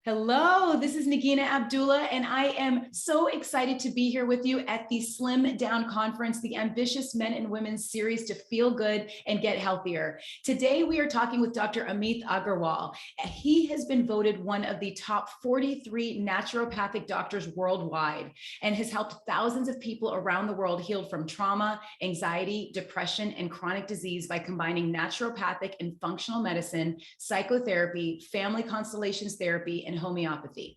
Hello, this is Nagina Abdullah, and I am so excited to be here with you at the Slim Down Conference, the Ambitious Men and Women series to feel good and get healthier. Today, we are talking with Dr. Ameet Agarwal. He has been voted one of the top 43 naturopathic doctors worldwide and has helped thousands of people around the world heal from trauma, anxiety, depression, and chronic disease by combining naturopathic and functional medicine, psychotherapy, family constellations therapy, and homeopathy.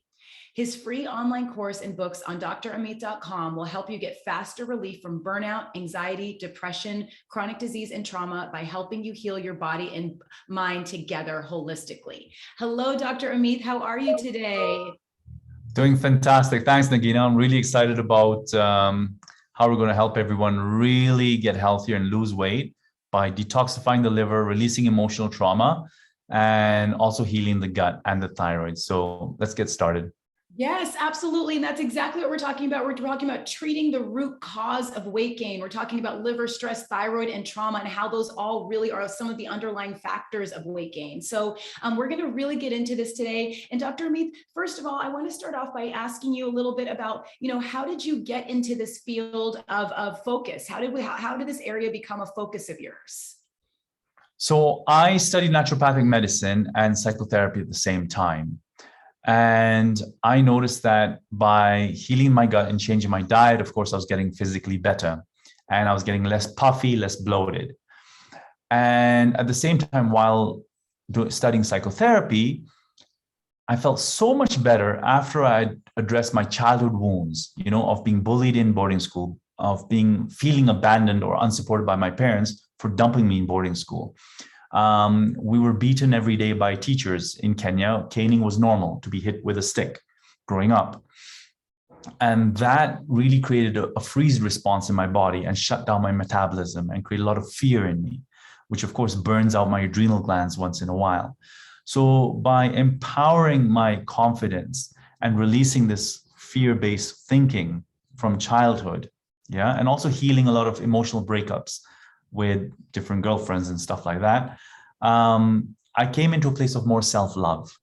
His free online course and books on drameet.com will help you get faster relief from burnout, anxiety, depression, chronic disease, and trauma by helping you heal your body and mind together holistically. Hello, Dr. Ameet. How are you today? Doing fantastic. Thanks, Nagina. I'm really excited about how we're going to help everyone really get healthier and lose weight by detoxifying the liver, releasing emotional trauma, and also healing the gut and the thyroid. So let's get started. Yes, absolutely. And that's exactly what we're talking about. We're talking about treating the root cause of weight gain. We're talking about liver, stress, thyroid, and trauma, and how those all really are some of the underlying factors of weight gain. So we're going to really get into this today. And Dr. Ameet, first of all, I want to start off by asking you a little bit about, how did you get into this field of focus? How did this area become a focus of yours? So I studied naturopathic medicine and psychotherapy at the same time. And I noticed that by healing my gut and changing my diet, of course, I was getting physically better and I was getting less puffy, less bloated. And at the same time, while studying psychotherapy, I felt so much better after I addressed my childhood wounds, of being bullied in boarding school, of feeling abandoned or unsupported by my parents for dumping me in boarding school. We were beaten every day by teachers in Kenya. Caning was normal, to be hit with a stick growing up. And that really created a freeze response in my body and shut down my metabolism and created a lot of fear in me, which of course burns out my adrenal glands once in a while. So by empowering my confidence and releasing this fear-based thinking from childhood, and also healing a lot of emotional breakups with different girlfriends and stuff like that, I came into a place of more self-love.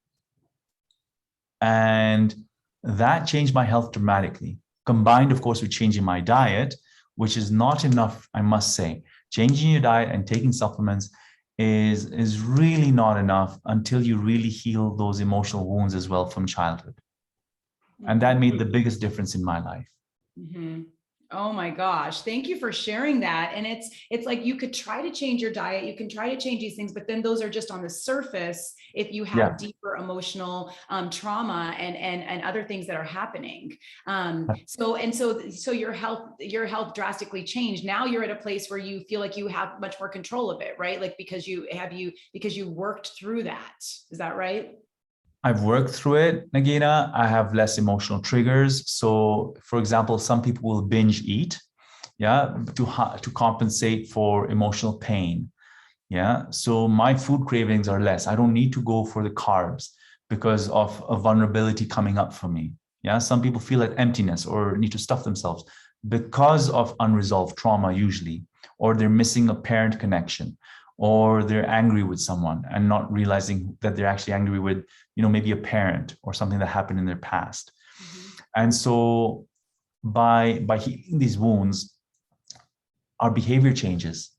And that changed my health dramatically, combined, of course, with changing my diet, which is not enough, I must say. Changing your diet and taking supplements is really not enough until you really heal those emotional wounds as well from childhood. And that made the biggest difference in my life. Mm-hmm. Oh my gosh. Thank you for sharing that. And it's like you could try to change your diet, you can try to change these things, but then those are just on the surface if you have deeper emotional trauma and other things that are happening. So your health drastically changed. Now you're at a place where you feel like you have much more control of it, right? Like because you worked through that. Is that right? I've worked through it, Nagina. I have less emotional triggers. So, for example, some people will binge eat, to compensate for emotional pain. So my food cravings are less. I don't need to go for the carbs because of a vulnerability coming up for me. Some people feel that emptiness or need to stuff themselves because of unresolved trauma, usually, or they're missing a parent connection, or they're angry with someone and not realizing that they're actually angry with, maybe a parent or something that happened in their past. Mm-hmm. And so by healing these wounds, our behavior changes.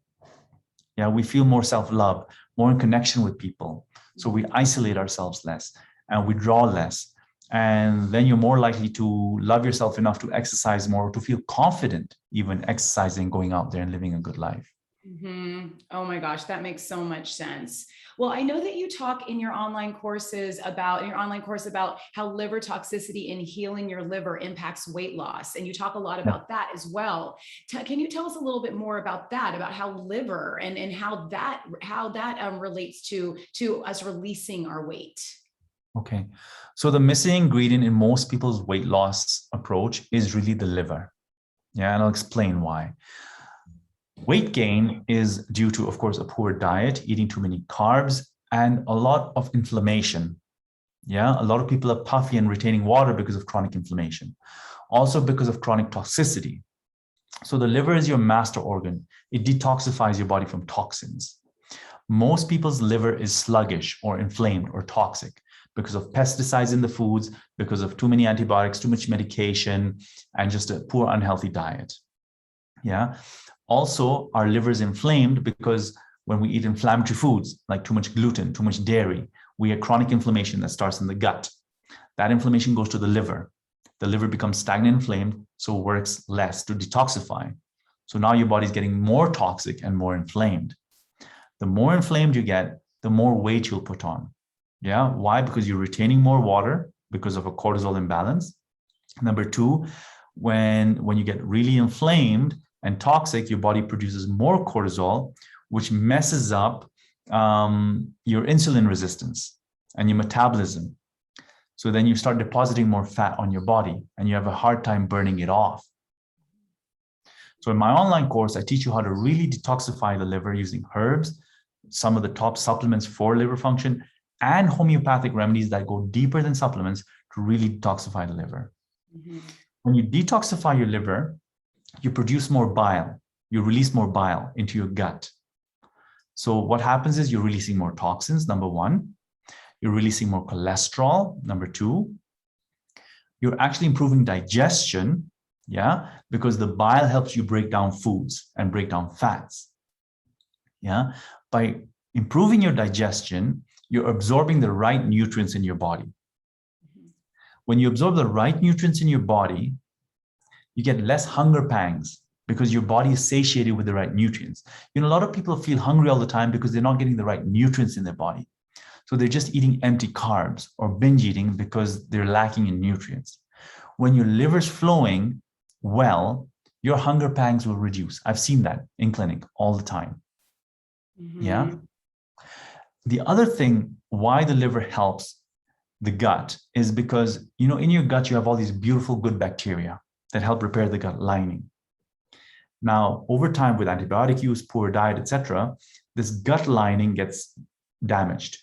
We feel more self-love, more in connection with people. So we isolate ourselves less and we draw less. And then you're more likely to love yourself enough to exercise more, to feel confident, even exercising, going out there and living a good life. Mm-hmm. Oh my gosh, that makes so much sense. Well, I know that you talk in your online course about how liver toxicity and healing your liver impacts weight loss. And you talk a lot about that as well. Can you tell us a little bit more about that, about how liver and how that relates to us releasing our weight? Okay. So the missing ingredient in most people's weight loss approach is really the liver. And I'll explain why. Weight gain is due to, of course, a poor diet, eating too many carbs, and a lot of inflammation. A lot of people are puffy and retaining water because of chronic inflammation. Also because of chronic toxicity. So the liver is your master organ. It detoxifies your body from toxins. Most people's liver is sluggish or inflamed or toxic because of pesticides in the foods, because of too many antibiotics, too much medication, and just a poor, unhealthy diet. Yeah. Also, our liver is inflamed because when we eat inflammatory foods, like too much gluten, too much dairy, we get chronic inflammation that starts in the gut. That inflammation goes to the liver. The liver becomes stagnant, inflamed, so works less to detoxify. So now your body's getting more toxic and more inflamed. The more inflamed you get, the more weight you'll put on. Yeah. Why? Because you're retaining more water because of a cortisol imbalance. Number two, when you get really inflamed and toxic, your body produces more cortisol, which messes up your insulin resistance and your metabolism. So then you start depositing more fat on your body and you have a hard time burning it off. So in my online course, I teach you how to really detoxify the liver using herbs, some of the top supplements for liver function, and homeopathic remedies that go deeper than supplements to really detoxify the liver. Mm-hmm. When you detoxify your liver, you produce more bile. You release more bile into your gut. So what happens is you're releasing more toxins, number one. You're releasing more cholesterol, number two. You're actually improving digestion, yeah, because the bile helps you break down foods and break down fats. Yeah, by improving your digestion, you're absorbing the right nutrients in your body. When you absorb the right nutrients in your body, you get less hunger pangs because your body is satiated with the right nutrients. You know, a lot of people feel hungry all the time because they're not getting the right nutrients in their body. So they're just eating empty carbs or binge eating because they're lacking in nutrients. When your liver's flowing well, your hunger pangs will reduce. I've seen that in clinic all the time. Mm-hmm. Yeah. The other thing why the liver helps the gut is because, you know, in your gut, you have all these beautiful good bacteria that help repair the gut lining. Now, over time with antibiotic use, poor diet, etc., this gut lining gets damaged.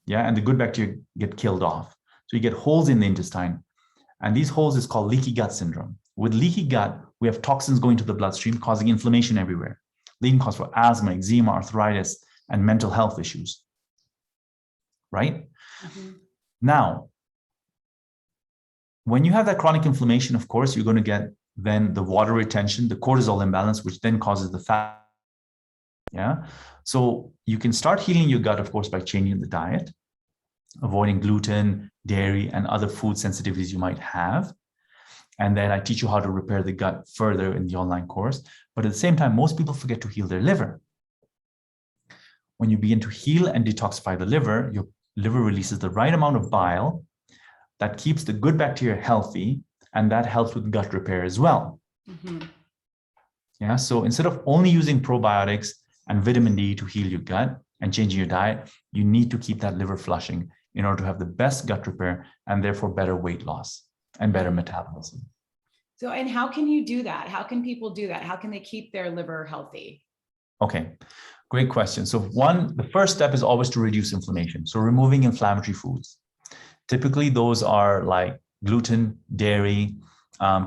Yeah, and the good bacteria get killed off. So you get holes in the intestine. And these holes is called leaky gut syndrome. With leaky gut, we have toxins going to the bloodstream, causing inflammation everywhere, leading cause for asthma, eczema, arthritis, and mental health issues. Right? Mm-hmm. Now, when you have that chronic inflammation, of course, you're going to get then the water retention, the cortisol imbalance, which then causes the fat. Yeah. So you can start healing your gut, of course, by changing the diet, avoiding gluten, dairy, and other food sensitivities you might have. And then I teach you how to repair the gut further in the online course. But at the same time, most people forget to heal their liver. When you begin to heal and detoxify the liver, your liver releases the right amount of bile that keeps the good bacteria healthy, and that helps with gut repair as well. Mm-hmm. Yeah. So instead of only using probiotics and vitamin D to heal your gut and changing your diet, you need to keep that liver flushing in order to have the best gut repair and therefore better weight loss and better metabolism. So, and how can you do that? How can people do that? How can they keep their liver healthy? Okay, great question. So the first step is always to reduce inflammation. So removing inflammatory foods. Typically, those are like gluten, dairy,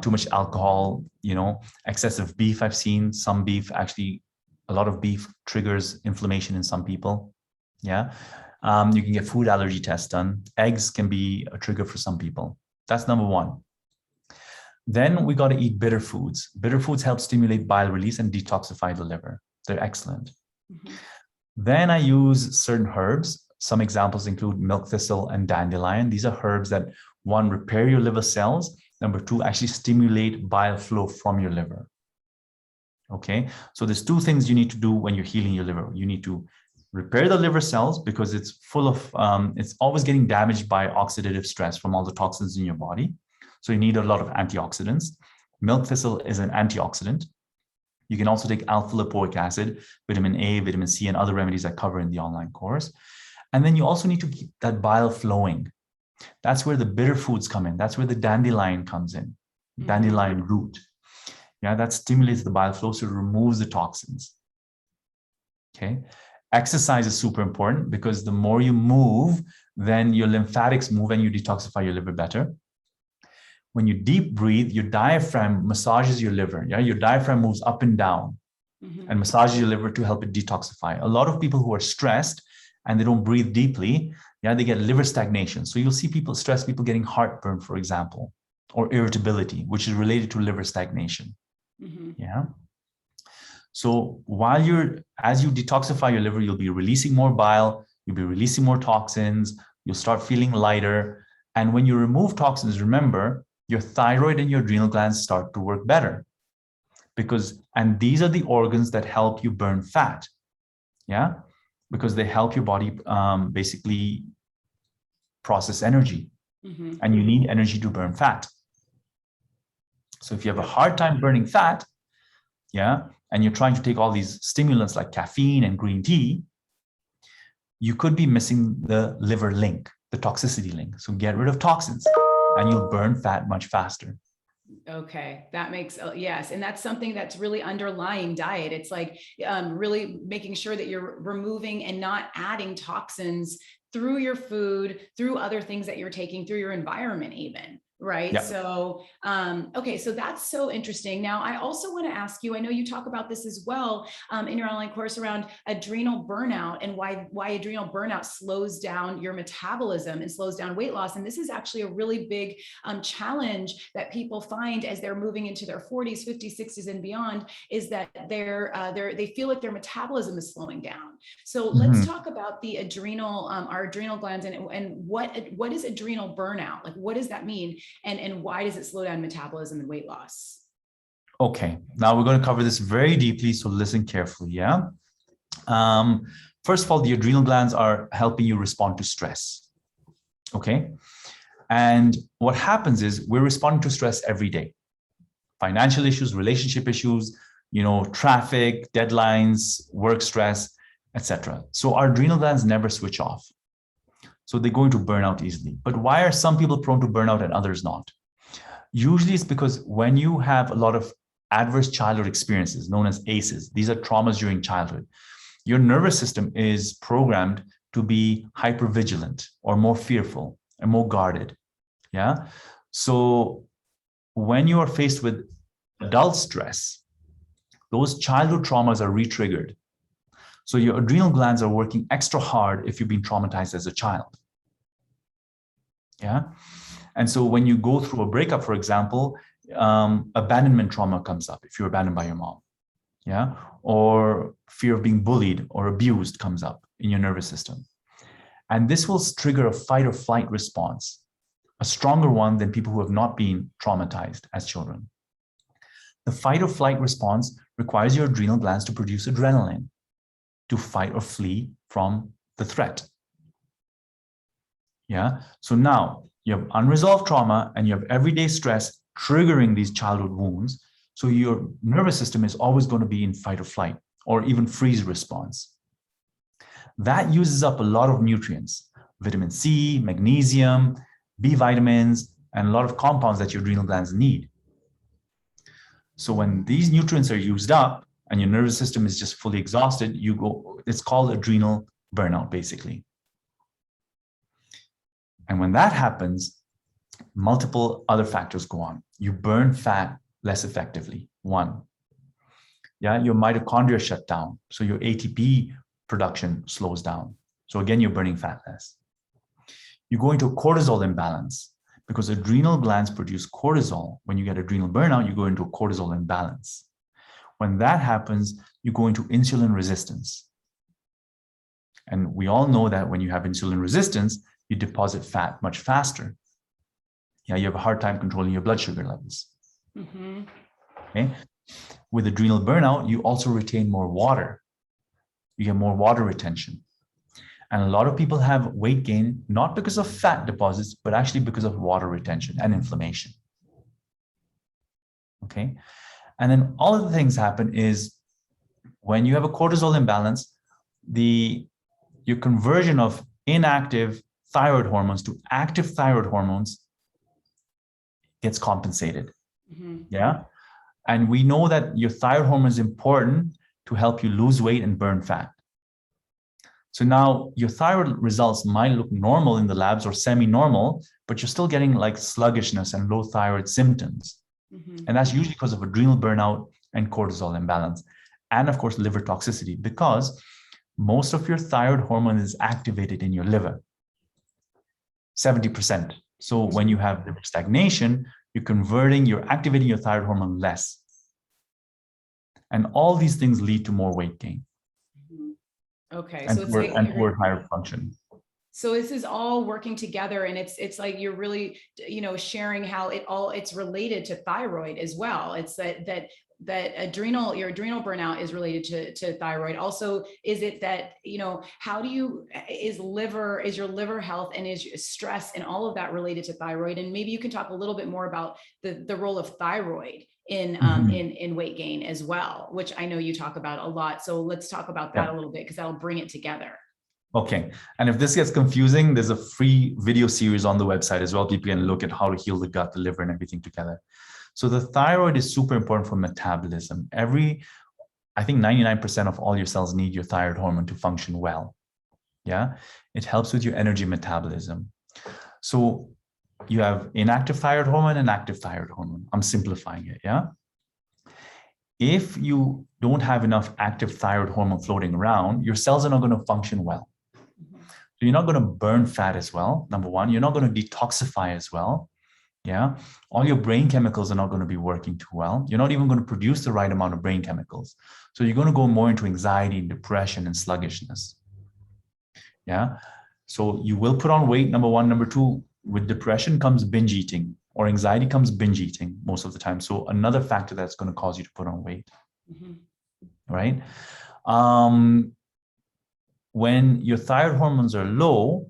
too much alcohol, you know, excessive beef. I've seen some beef, actually a lot of beef triggers inflammation in some people. Yeah. You can get food allergy tests done. Eggs can be a trigger for some people. That's number one. Then we got to eat bitter foods. Bitter foods help stimulate bile release and detoxify the liver. They're excellent. Mm-hmm. Then I use certain herbs. Some examples include milk thistle and dandelion. These are herbs that, one, repair your liver cells. Number two, actually stimulate bile flow from your liver. Okay, so there's two things you need to do when you're healing your liver. You need to repair the liver cells because it's full of, it's always getting damaged by oxidative stress from all the toxins in your body. So you need a lot of antioxidants. Milk thistle is an antioxidant. You can also take alpha lipoic acid, vitamin A, vitamin C, and other remedies I cover in the online course. And then you also need to keep that bile flowing. That's where the bitter foods come in. That's where the dandelion comes in, dandelion root. Yeah, that stimulates the bile flow, so it removes the toxins. Okay. Exercise is super important because the more you move, then your lymphatics move and you detoxify your liver better. When you deep breathe, your diaphragm massages your liver. Yeah, your diaphragm moves up and down and massages your liver to help it detoxify. A lot of people who are stressed and they don't breathe deeply, Yeah, they get liver stagnation. So you'll see stress people getting heartburn, for example, or irritability, which is related to liver stagnation. Yeah. So as you detoxify your liver, you'll be releasing more bile, you'll be releasing more toxins, you'll start feeling lighter. And when you remove toxins, remember, your thyroid and your adrenal glands start to work better. And these are the organs that help you burn fat. Yeah. Because they help your body basically process energy. And you need energy to burn fat. So if you have a hard time burning fat, yeah, and you're trying to take all these stimulants like caffeine and green tea, you could be missing the liver link, the toxicity link. So get rid of toxins and you'll burn fat much faster. Okay, that makes, yes. And that's something that's really underlying diet. It's like really making sure that you're removing and not adding toxins through your food, through other things that you're taking, through your environment even. Right. Yeah. So, okay. So that's so interesting. Now, I also want to ask you, I know you talk about this as well in your online course around adrenal burnout and why adrenal burnout slows down your metabolism and slows down weight loss. And this is actually a really big challenge that people find as they're moving into their 40s, 50s, 60s and beyond, is that they feel like their metabolism is slowing down. So let's talk about the adrenal, our adrenal glands and what is adrenal burnout? Like, what does that mean? And why does it slow down metabolism and weight loss? Okay, now we're going to cover this very deeply, so listen carefully, yeah? First of all, the adrenal glands are helping you respond to stress, okay? And what happens is we're responding to stress every day. Financial issues, relationship issues, traffic, deadlines, work stress, etc. So our adrenal glands never switch off. So they're going to burn out easily. But why are some people prone to burnout and others not? Usually it's because when you have a lot of adverse childhood experiences known as ACEs, these are traumas during childhood, your nervous system is programmed to be hypervigilant or more fearful and more guarded. Yeah. So when you are faced with adult stress, those childhood traumas are re-triggered. So your adrenal glands are working extra hard if you've been traumatized as a child. Yeah. And so when you go through a breakup, for example, abandonment trauma comes up if you're abandoned by your mom. Yeah. Or fear of being bullied or abused comes up in your nervous system. And this will trigger a fight or flight response, a stronger one than people who have not been traumatized as children. The fight or flight response requires your adrenal glands to produce adrenaline to fight or flee from the threat. Yeah. So now you have unresolved trauma and you have everyday stress triggering these childhood wounds. So your nervous system is always going to be in fight or flight or even freeze response. That uses up a lot of nutrients, vitamin C, magnesium, B vitamins, and a lot of compounds that your adrenal glands need. So when these nutrients are used up and your nervous system is just fully exhausted, it's called adrenal burnout, basically. And when that happens, multiple other factors go on. You burn fat less effectively. One, yeah, your mitochondria shut down. So your ATP production slows down. So again, you're burning fat less. You go into a cortisol imbalance because adrenal glands produce cortisol. When you get adrenal burnout, you go into a cortisol imbalance. When that happens, you go into insulin resistance. And we all know that when you have insulin resistance, you deposit fat much faster. Yeah, you have a hard time controlling your blood sugar levels. Okay. With adrenal burnout, you also retain more water. You get more water retention. And a lot of people have weight gain, not because of fat deposits, but actually because of water retention and inflammation. Okay. And then all of the things happen is when you have a cortisol imbalance, your conversion of inactive thyroid hormones to active thyroid hormones gets compensated. Yeah. And we know that your thyroid hormone is important to help you lose weight and burn fat. So now your thyroid results might look normal in the labs or semi-normal, but you're still getting like sluggishness and low thyroid symptoms. And that's usually because of adrenal burnout and cortisol imbalance. And of course, liver toxicity, because most of your thyroid hormone is activated in your liver. 70%. So when you have liver stagnation, you're activating your thyroid hormone less. And all these things lead to more weight gain. Okay. And So it's like poor thyroid function. So this is all working together, and it's like you're really, sharing how it's related to thyroid as well. It's that your adrenal burnout is related to thyroid. Also, is it that, how is your liver health and is stress and all of that related to thyroid? And maybe you can talk a little bit more about the role of thyroid in weight gain as well, which I know you talk about a lot. So let's talk about that a little bit, because that'll bring it together. Okay. And if this gets confusing, there's a free video series on the website as well. People can look at how to heal the gut, the liver, and everything together. So the thyroid is super important for metabolism. I think 99% of all your cells need your thyroid hormone to function well. Yeah. It helps with your energy metabolism. So you have inactive thyroid hormone and active thyroid hormone. I'm simplifying it. Yeah. If you don't have enough active thyroid hormone floating around, your cells are not going to function well. So you're not going to burn fat as well. Number one, you're not going to detoxify as well. Yeah. All your brain chemicals are not going to be working too well. You're not even going to produce the right amount of brain chemicals. So you're going to go more into anxiety and depression and sluggishness. Yeah. So you will put on weight, number one. Number two, with depression comes binge eating, or anxiety comes binge eating most of the time. So another factor that's going to cause you to put on weight. Right. When your thyroid hormones are low,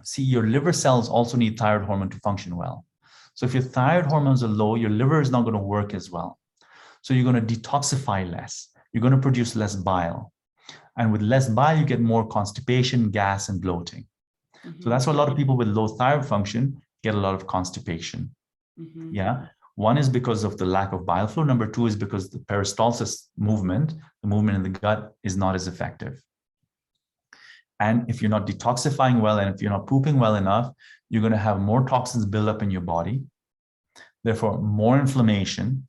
see, your liver cells also need thyroid hormone to function well. So if your thyroid hormones are low, your liver is not going to work as well. So you're going to detoxify less. You're going to produce less bile. And with less bile, you get more constipation, gas, and bloating. So that's why a lot of people with low thyroid function get a lot of constipation. Yeah. One is because of the lack of bile flow. Number two is because the peristalsis movement, the movement in the gut, is not as effective. And if you're not detoxifying well, and if you're not pooping well enough, you're going to have more toxins build up in your body. Therefore, more inflammation.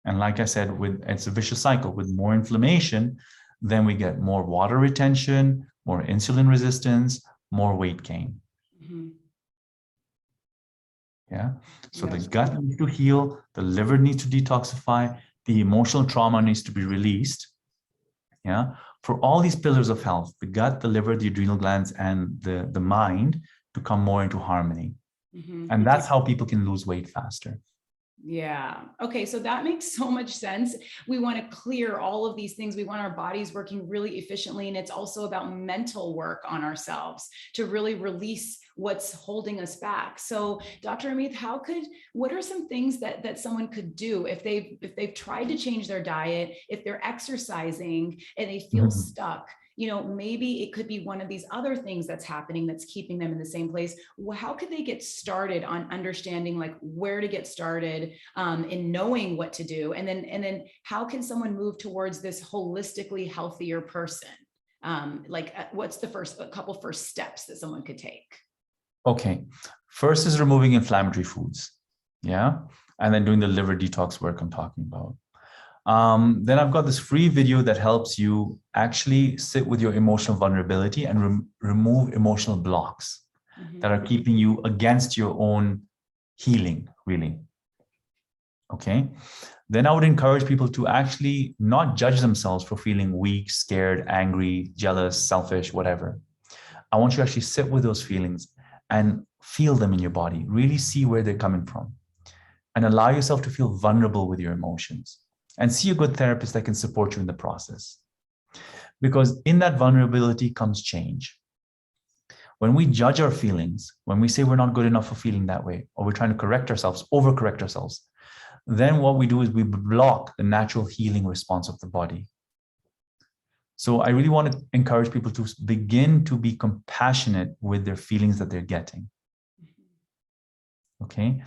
And like I said, it's a vicious cycle. With more inflammation, then we get more water retention, more insulin resistance, more weight gain. Yeah. So the gut needs to heal, the liver needs to detoxify, the emotional trauma needs to be released. Yeah. For all these pillars of health, the gut, the liver, the adrenal glands, and the mind, to come more into harmony. And that's how people can lose weight faster. Yeah. Okay. So that makes so much sense. We want to clear all of these things. We want our bodies working really efficiently. And it's also about mental work on ourselves to really release what's holding us back. So Dr. Ameet, what are some things that someone could do if they've tried to change their diet, if they're exercising and they feel stuck? Maybe it could be one of these other things that's happening that's keeping them in the same place. How could they get started on understanding like where to get started in knowing what to do? And then how can someone move towards this holistically healthier person? What's a couple first steps that someone could take? Okay. First is removing inflammatory foods. Yeah. And then doing the liver detox work I'm talking about. Then I've got this free video that helps you actually sit with your emotional vulnerability and remove emotional blocks that are keeping you against your own healing, really. Okay. Then I would encourage people to actually not judge themselves for feeling weak, scared, angry, jealous, selfish, whatever. I want you to actually sit with those feelings and feel them in your body, really see where they're coming from, and allow yourself to feel vulnerable with your emotions. And see a good therapist that can support you in the process. Because in that vulnerability comes change. When we judge our feelings, when we say we're not good enough for feeling that way, or we're trying to correct ourselves, overcorrect ourselves, then what we do is we block the natural healing response of the body. So I really want to encourage people to begin to be compassionate with their feelings that they're getting. Okay?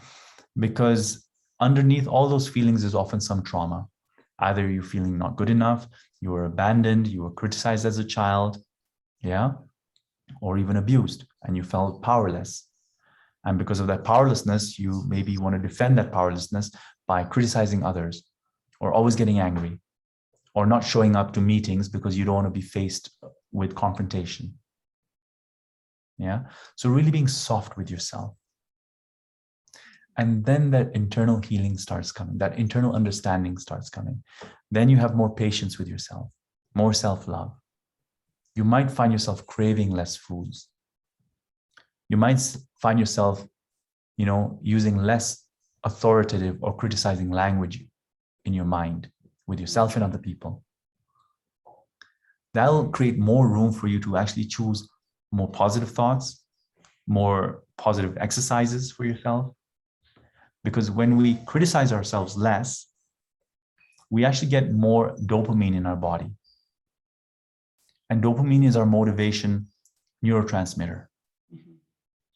Because underneath all those feelings is often some trauma. Either you're feeling not good enough, you were abandoned, you were criticized as a child, yeah, or even abused, and you felt powerless. And because of that powerlessness, you maybe want to defend that powerlessness by criticizing others, or always getting angry, or not showing up to meetings because you don't want to be faced with confrontation. Yeah. So really being soft with yourself. And then that internal healing starts coming, that internal understanding starts coming. Then you have more patience with yourself, more self-love. You might find yourself craving less foods. You might find yourself, using less authoritative or criticizing language in your mind with yourself and other people. That'll create more room for you to actually choose more positive thoughts, more positive exercises for yourself. Because when we criticize ourselves less, we actually get more dopamine in our body. And dopamine is our motivation neurotransmitter. Mm-hmm.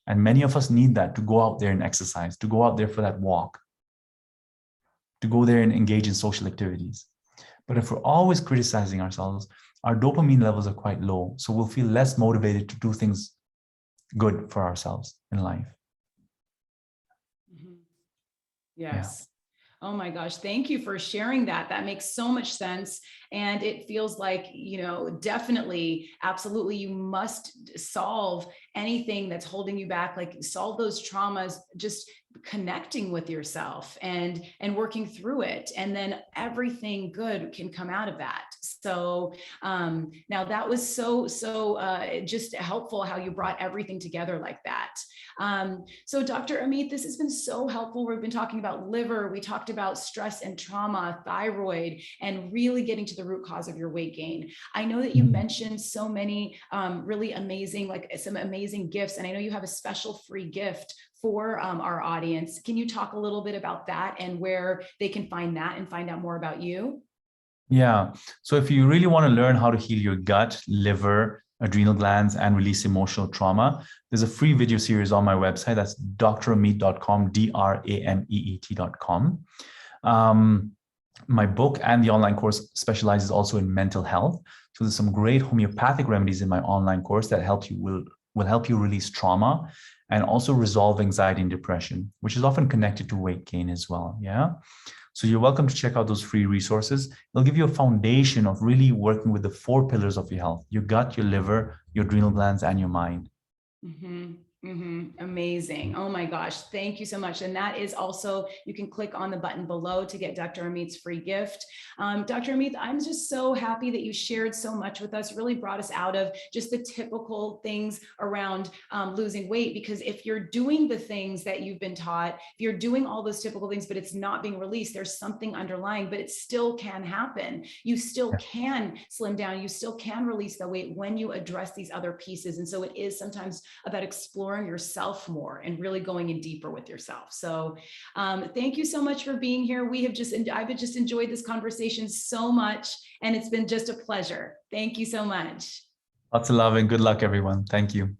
And many of us need that to go out there and exercise, to go out there for that walk, to go there and engage in social activities. But if we're always criticizing ourselves, our dopamine levels are quite low. So we'll feel less motivated to do things good for ourselves in life. Mm-hmm. Yes. Yeah. Oh my gosh. Thank you for sharing that. That makes so much sense. And it feels like, definitely, absolutely, you must solve anything that's holding you back, like solve those traumas, just connecting with yourself and working through it. And then everything good can come out of that. So now that was so just helpful how you brought everything together like that. So Dr. Ameet, this has been so helpful. We've been talking about liver, we talked about stress and trauma, thyroid, and really getting to the root cause of your weight gain. I know that you mentioned so many really amazing, like some amazing gifts. And I know you have a special free gift for our audience. Can you talk a little bit about that and where they can find that and find out more about you? Yeah. So if you really want to learn how to heal your gut, liver, adrenal glands, and release emotional trauma, there's a free video series on my website. That's drameet.com, drameet.com. My book and the online course specializes also in mental health. So there's some great homeopathic remedies in my online course that will help you release trauma and also resolve anxiety and depression, which is often connected to weight gain as well. Yeah. So you're welcome to check out those free resources. It'll give you a foundation of really working with the 4 pillars of your health: your gut, your liver, your adrenal glands, and your mind. Mm-hmm. Mm-hmm. Amazing. Oh my gosh. Thank you so much. And that is also, you can click on the button below to get Dr. Ameet's free gift. Dr. Ameet, I'm just so happy that you shared so much with us, really brought us out of just the typical things around losing weight, because if you're doing the things that you've been taught, if you're doing all those typical things, but it's not being released, there's something underlying, but it still can happen. You still can slim down. You still can release the weight when you address these other pieces. And so it is sometimes about exploring yourself more and really going in deeper with yourself. So thank you so much for being here. I've just enjoyed this conversation so much, and it's been just a pleasure. Thank you so much. Lots of love and good luck, everyone. Thank you.